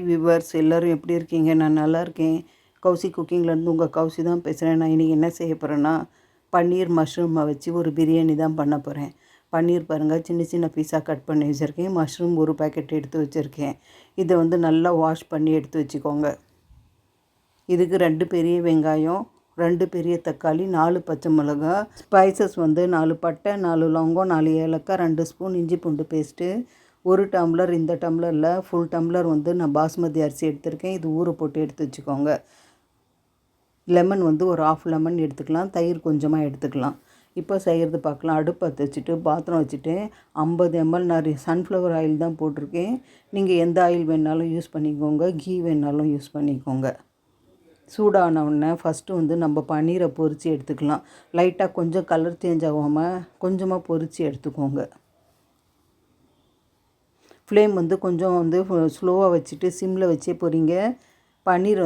Viewers எல்லோரும் எப்படி இருக்கீங்க? நான் நல்லா இருக்கேன். கௌசி குக்கிங்லேருந்து உங்கள் கௌசி தான் பேசுகிறேன். நான் இன்றைக்கி என்ன செய்ய போகிறேன்னா, பன்னீர் மஷ்ரூமை வச்சு ஒரு பிரியாணி தான் பண்ண போகிறேன். பன்னீர் பாருங்கள், சின்ன சின்ன பீஸாக கட் பண்ணி வச்சுருக்கேன். மஷ்ரூம் ஒரு பேக்கெட் எடுத்து வச்சுருக்கேன். இதை நல்லா வாஷ் பண்ணி எடுத்து வச்சுக்கோங்க. இதுக்கு 2 பெரிய வெங்காயம், 2 பெரிய தக்காளி, 4 பச்சை மிளகா, ஸ்பைசஸ் 4 பட்டை, 4 லவங்கம், 4 ஏலக்காய், 2 ஸ்பூன் இஞ்சி பூண்டு பேஸ்ட்டு, 1 டம்ளர், இந்த டம்ளரில் ஃபுல் டம்ளர் நான் பாஸ்மதி அரிசி எடுத்திருக்கேன். இது ஊற போட்டு எடுத்து வச்சுக்கோங்க. லெமன் ஒரு ஆஃப் லெமன் எடுத்துக்கலாம். தயிர் கொஞ்சமாக எடுத்துக்கலாம். இப்போ செய்கிறது பார்க்கலாம். அடுப்பை வச்சுட்டு பாத்திரம் வச்சுட்டு 50 ml நான் சன்ஃப்ளவர் ஆயில் தான் போட்டிருக்கேன். நீங்கள் எந்த ஆயில் வேணாலும் யூஸ் பண்ணிக்கோங்க. கீ வேணாலும் யூஸ் பண்ணிக்கோங்க. சூடான உடனே ஃபஸ்ட்டு நம்ம பன்னீரை பொரித்து எடுத்துக்கலாம். லைட்டாக கொஞ்சம் கலர் சேஞ்ச் ஆகாமல் கொஞ்சமாக பொரித்து எடுத்துக்கோங்க. ஃப்ளேம் கொஞ்சம் ஸ்லோவாக வச்சுட்டு சிம்மில் வச்சே பொரிங்க. பன்னீர்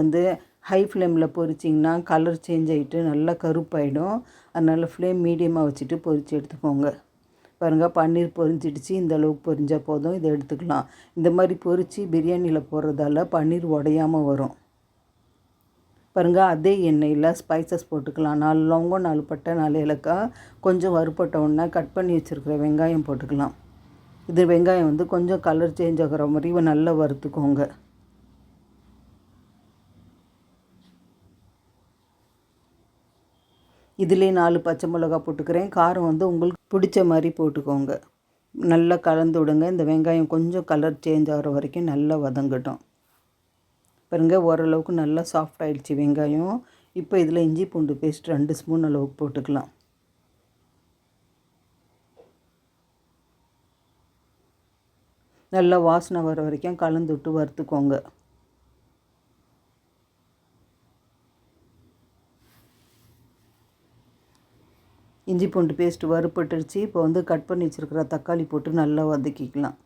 ஹை ஃப்ளேமில் பொரிச்சிங்கன்னா கலர் சேஞ்ச் ஆகிட்டு நல்லா கருப்பாயிடும். அதனால் ஃப்ளேம் மீடியமாக வச்சுட்டு பொரித்து எடுத்துக்கோங்க. பாருங்கள், பன்னீர் பொரிஞ்சிடுச்சு. இந்த அளவுக்கு பொரிஞ்சால் போதும். இதை எடுத்துக்கலாம். இந்த மாதிரி பொரித்து பிரியாணியில் போடுறதால பன்னீர் உடையாமல் வரும். பாருங்கள், அதே எண்ணெயில் ஸ்பைசஸ் போட்டுக்கலாம். 4 லவங்கம், 4 பட்டை, 4 ஏலக்காய். கொஞ்சம் வறுபட்ட உடனே கட் பண்ணி வச்சுருக்கிற வெங்காயம் போட்டுக்கலாம். இது வெங்காயம் கொஞ்சம் கலர் சேஞ்ச் ஆகிற மாதிரி நல்லா வறுத்துக்கோங்க. இதிலே 4 பச்சை மிளகா போட்டுக்கிறேன். காரம் உங்களுக்கு பிடிச்ச மாதிரி போட்டுக்கோங்க. நல்லா கலந்து விடுங்க. இந்த வெங்காயம் கொஞ்சம் கலர் சேஞ்ச் ஆகிற வரைக்கும் நல்லா வதங்கட்டும். பாருங்கள், ஓரளவுக்கு நல்லா சாஃப்ட் ஆகிடுச்சு வெங்காயம். இப்போ இதில் இஞ்சி பூண்டு பேஸ்ட் 2 ஸ்பூன் அளவுக்கு போட்டுக்கலாம். நல்லா வாசனை வர வரைக்கும் கலந்து விட்டு வறுத்துக்கோங்க. இஞ்சி பூண்டு பேஸ்ட் வறுப்பட்டுருச்சு. இப்போ கட் பண்ணி வச்சுருக்கிற தக்காளி போட்டு நல்லா வதக்கிக்கலாம்.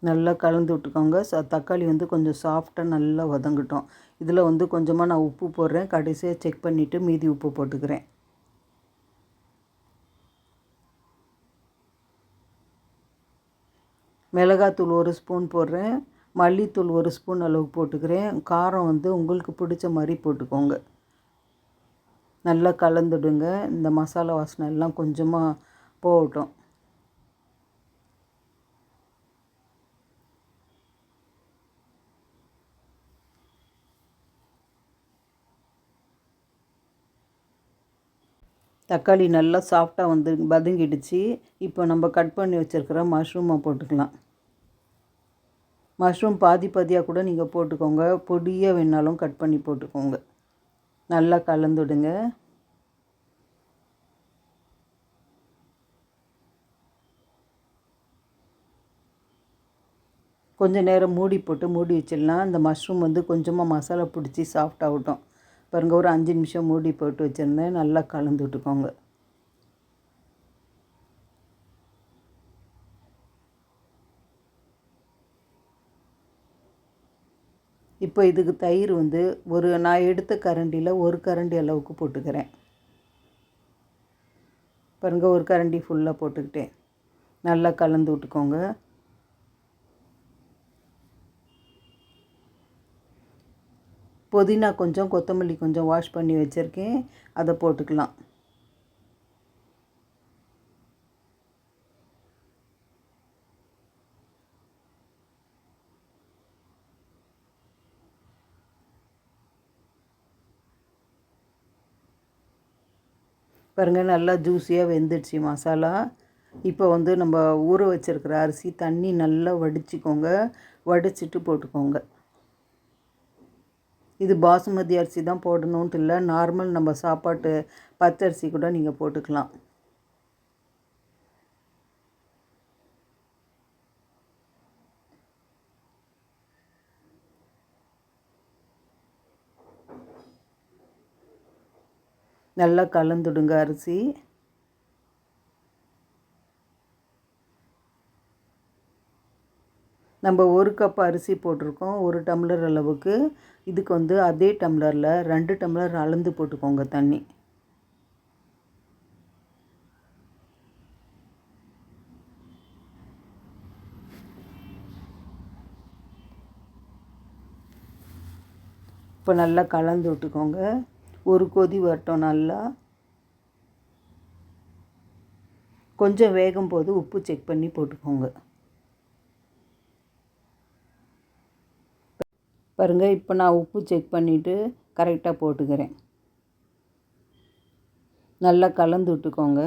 நல்லா கலந்து விட்டுக்கோங்க. தக்காளி கொஞ்சம் சாஃப்டாக நல்லா வதங்கட்டும். இதில் கொஞ்சமாக நான் உப்பு போடுறேன். கடைசியாக செக் பண்ணிவிட்டு மீதி உப்பு போட்டுக்கிறேன். மிளகாத்தூள் 1 ஸ்பூன் போடுறேன். மல்லித்தூள் 1 ஸ்பூன் அளவுக்கு போட்டுக்கிறேன். காரம் உங்களுக்கு பிடிச்ச மாதிரி போட்டுக்கோங்க. நல்லா கலந்துடுங்க. இந்த மசாலா வாசனை எல்லாம் கொஞ்சமாக போகட்டும். தக்காளி நல்லா சாஃப்டாக வதங்கிடுச்சு. இப்போ நம்ம கட் பண்ணி வச்சுருக்கிற மஷ்ரூமை போட்டுக்கலாம். மஷ்ரூம் பாதி பாதியாக கூட நீங்கள் போட்டுக்கோங்க. பொடியாக வேணாலும் கட் பண்ணி போட்டுக்கோங்க. நல்லா கலந்துடுங்க. கொஞ்சம் நேரம் மூடி போட்டு மூடி வச்சிடலாம். இந்த மஷ்ரூம் கொஞ்சமாக மசாலா பிடிச்சி சாஃப்டாகட்டும். பாருங்கள், ஒரு 5 நிமிஷம் மூடி போட்டு வச்சுருந்தேன். நல்லா கலந்து விட்டுக்கோங்க. இப்போ இதுக்கு தயிர் நான் எடுத்த கரண்டியில் 1 கரண்டி அளவுக்கு போட்டுக்கிறேன். பாருங்கள், 1 கரண்டி ஃபுல்லாக போட்டுக்கிட்டேன். நல்லா கலந்து விட்டுக்கோங்க. புதினா கொஞ்சம், கொத்தமல்லி கொஞ்சம் வாஷ் பண்ணி வச்சுருக்கேன். அதை போட்டுக்கலாம். பாருங்கள், நல்லா ஜூஸியாக வெந்துடுச்சு மசாலா. இப்போ நம்ம ஊற வச்சுருக்கிற அரிசி தண்ணி நல்லா வடிச்சிக்கோங்க. வடிச்சிட்டு போட்டுக்கோங்க. இது பாசுமதி அரிசி தான் போடணுன்ட்டு இல்லை. நார்மல் நம்ம சாப்பாட்டு பச்சரிசி கூட நீங்கள் போட்டுக்கலாம். நல்லா கலந்துடுங்க அரிசி. நம்ம 1 கப் அரிசி போட்டிருக்கோம். 1 டம்ளர் அளவுக்கு. இதுக்கு அதே டம்ளரில் 2 டம்ளர் அளந்து போட்டுக்கோங்க தண்ணி. இப்போ நல்லா கலந்து விட்டுக்கோங்க. ஒரு கொதி வரட்டும். நல்லா கொஞ்சம் வேகும் போது உப்பு செக் பண்ணி போட்டுக்கோங்க. பாருங்கள், இப்போ நான் உப்பு செக் பண்ணிவிட்டு கரெக்டாக போட்டுக்கிறேன். நல்லா கலந்து விட்டுக்கோங்க.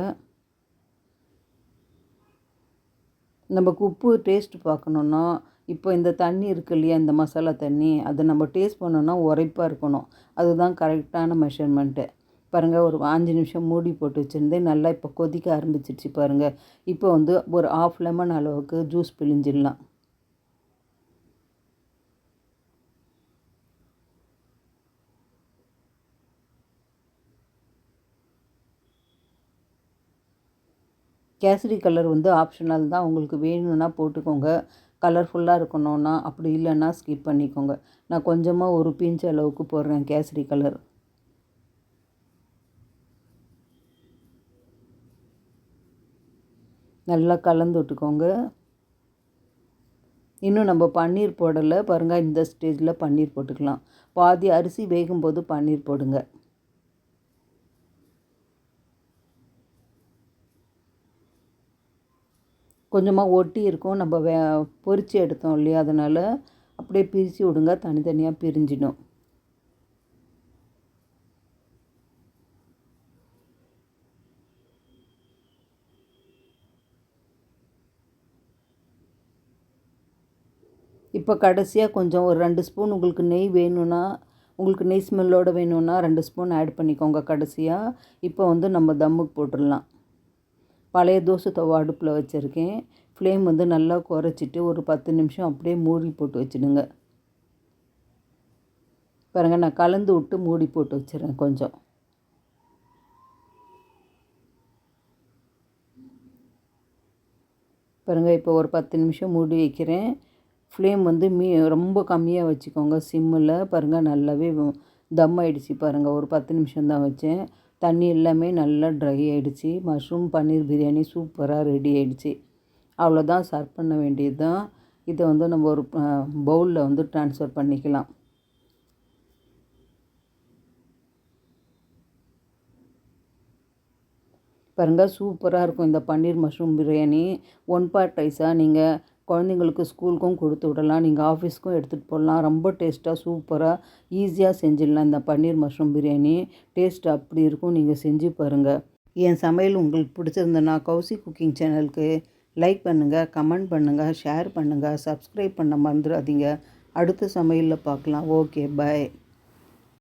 நமக்கு உப்பு டேஸ்ட் பார்க்கணுன்னா, இப்போ இந்த தண்ணி இருக்குது இல்லையா, இந்த மசாலா தண்ணி, அதை நம்ம டேஸ்ட் பண்ணோன்னா உரைப்பாக இருக்கணும். அதுதான் கரெக்டான மெஷர்மெண்ட்டு. பாருங்கள், ஒரு 5 நிமிஷம் மூடி போட்டு வச்சுருந்தேன். நல்லா இப்போ கொதிக்க ஆரம்பிச்சிருச்சு பாருங்கள். இப்போ வந்து ஒரு 1/2 லெமன் அளவுக்கு ஜூஸ் பிழிஞ்சிடலாம். கேசரி கலர் வந்து ஆப்ஷனல் தான். உங்களுக்கு வேணும்னா போட்டுக்கோங்க. கலர்ஃபுல்லாக இருக்கணும்னா, அப்படி இல்லைன்னா ஸ்கிப் பண்ணிக்கோங்க. நான் கொஞ்சமாக ஒரு பிஞ்ச் அளவுக்கு போடுறேன் கேசரி கலர். நல்லா கலந்து விட்டுக்கோங்க. இன்னும் நம்ம பன்னீர் போடலை பாருங்கள். இந்த ஸ்டேஜில் பன்னீர் போட்டுக்கலாம். பாதி அரிசி வேகும்போது பன்னீர் போடுங்க. கொஞ்சமாக ஒட்டி இருக்கும். நம்ம பொரித்து எடுத்தோம் இல்லையா, அதனால் அப்படியே பிரித்து விடுங்க. தனித்தனியாக பிரிஞ்சிடும். இப்போ கடைசியாக கொஞ்சம் ஒரு 2 ஸ்பூன் உங்களுக்கு நெய் வேணும்னா, உங்களுக்கு நெய் ஸ்மெல்லோடு வேணும்னா 2 ஸ்பூன் ஆட் பண்ணிக்கோங்க கடைசியாக. இப்போ வந்து நம்ம தம்முக்கு போட்டுடலாம். பழைய தோசை தவா அடுப்பில் வச்சுருக்கேன். ஃப்ளேம் வந்து நல்லா குறைச்சிட்டு ஒரு 10 நிமிஷம் அப்படியே மூடி போட்டு வச்சுடுங்க. பாருங்கள், நான் கலந்து விட்டு மூடி போட்டு வச்சுறேன் கொஞ்சம். பாருங்கள், இப்போ ஒரு 10 நிமிஷம் மூடி வைக்கிறேன். ஃப்ளேம் வந்து ரொம்ப கம்மியாக வச்சுக்கோங்க, சிம்மில். பாருங்கள், நல்லாவே தம் ஆகிடுச்சு. பாருங்கள், ஒரு 10 நிமிஷம் தான் வச்சேன். தண்ணி எல்லாமே நல்லா ட்ரை ஆகிடுச்சு. மஷ்ரூம் பன்னீர் பிரியாணி சூப்பராக ரெடி ஆகிடுச்சு. அவ்வளோதான், சர்வ் பண்ண வேண்டியது தான். இதை வந்து நம்ம ஒரு பவுலில் வந்து ட்ரான்ஸ்ஃபர் பண்ணிக்கலாம். பாருங்கள், சூப்பராக இருக்கும் இந்த பன்னீர் மஷ்ரூம் பிரியாணி. 1 பாட் ரைஸாக நீங்கள் குழந்தைங்களுக்கு ஸ்கூலுக்கும் கொடுத்து விடலாம். நீங்கள் ஆஃபீஸ்க்கும் எடுத்துகிட்டு போடலாம். ரொம்ப டேஸ்ட்டாக சூப்பராக ஈஸியாக செஞ்சிடலாம் இந்த பன்னீர் மஷ்ரூம் பிரியாணி. டேஸ்ட் அப்படி இருக்கும். நீங்கள் செஞ்சு பாருங்கள். என் சமையல் உங்களுக்கு பிடிச்சிருந்தனா கௌசி குக்கிங் சேனலுக்கு லைக் பண்ணுங்கள், கமெண்ட் பண்ணுங்கள், ஷேர் பண்ணுங்கள், சப்ஸ்கிரைப் பண்ண மறந்துடாதீங்க. அடுத்த சமையலில் பார்க்கலாம். Okay, by.